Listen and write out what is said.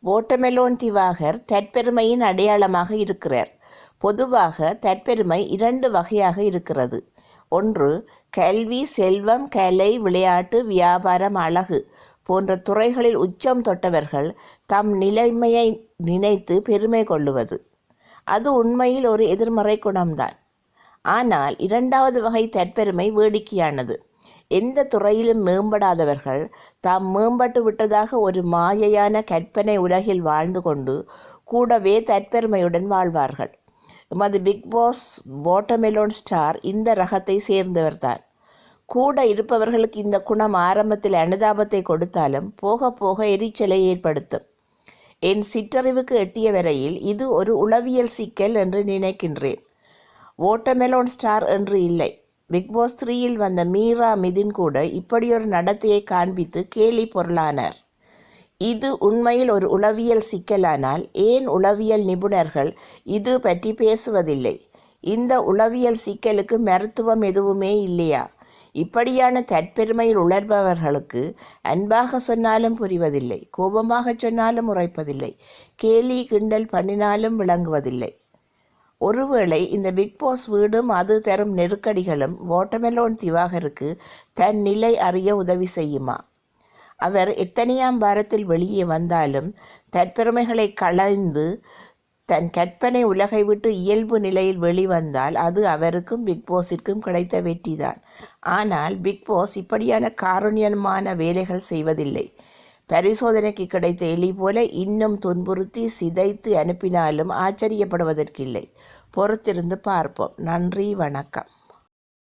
வாட்டர்மெலோன் திவாகர் தற்பெருமையின் அடையாளமாக இருக்கிறார். பொதுவாக தற்பெருமை 2 வகையாக இருக்கிறது. ஒன்று, கல்வி, செல்வம், கலை, விளையாட்டு, வியாபாரம், அழகு போன்ற துறைகளில் உச்சம் தொட்டவர்கள் தம் நிலைமையை நினைத்து பெருமை கொள்ளுவது. அது உண்மையில் ஒரு எதிர்மறை குணம்தான். ஆனால் 2வது வகை தற்பெருமை வேடிக்கையானது. எந்த துறையிலும் மேம்படாதவர்கள் தாம் மேம்பட்டு விட்டதாக ஒரு மாயையான கற்பனை உலகில் வாழ்ந்து கொண்டு கூடவே தற்பெருமையுடன் வாழ்வார்கள். எமது பிக் பாஸ் வாட்டர்மெலோன் ஸ்டார் இந்த ரகத்தை சேர்ந்தவர்தான். கூட இருப்பவர்களுக்கு இந்த குணம் ஆரம்பத்தில் அனுதாபத்தை கொடுத்தாலும் போக போக எரிச்சலை ஏற்படுத்தும். என் சிற்றறிவுக்கு எட்டிய வரையில் இது ஒரு உளவியல் சிக்கல் என்று நினைக்கின்றேன். வாட்டர்மெலோன் ஸ்டார் என்று இல்லை, பிக் பாஸ் 3ல் வந்த மீரா மிதுன் கூட இப்படியொரு நடத்தையை காண்பித்து கேலி பொருளானார். இது உண்மையில் ஒரு உளவியல் சிக்கலானால் ஏன் உளவியல் நிபுணர்கள் இது பற்றி பேசுவதில்லை? இந்த உளவியல் சிக்கலுக்கு மருத்துவம் எதுவுமே இல்லையா? இப்படியான தற்பெருமையில் உணர்பவர்களுக்கு அன்பாக சொன்னாலும் புரிவதில்லை, கோபமாக சொன்னாலும் உரைப்பதில்லை, கேலி கிண்டல் பண்ணினாலும் விளங்குவதில்லை. ஒருவேளை இந்த பிக் பாஸ் வீடும் அது தரும் நெருக்கடிகளும் வாட்டர்மெலோன் திவாகருக்கு தன் நிலை அறிய உதவி செய்யுமா? அவர் எத்தனையாம் வாரத்தில் வெளியே வந்தாலும் தற்பெருமைகளை களைந்து தன் கற்பனை உலகை விட்டு இயல்பு நிலையில் வெளிவந்தால் அது அவருக்கும் பிக் பாஸிற்கும் கிடைத்த வெற்றிதான். ஆனால் பிக் பாஸ் இப்படியான காருண்யமான வேலைகள் செய்வதில்லை. பரிசோதனைக்கு கிடைத்த எலி போல இன்னும் துன்புறுத்தி சிதைத்து அனுப்பினாலும் ஆச்சரியப்படுவதற்கில்லை. பொறுத்திருந்து பார்ப்போம். நன்றி, வணக்கம்.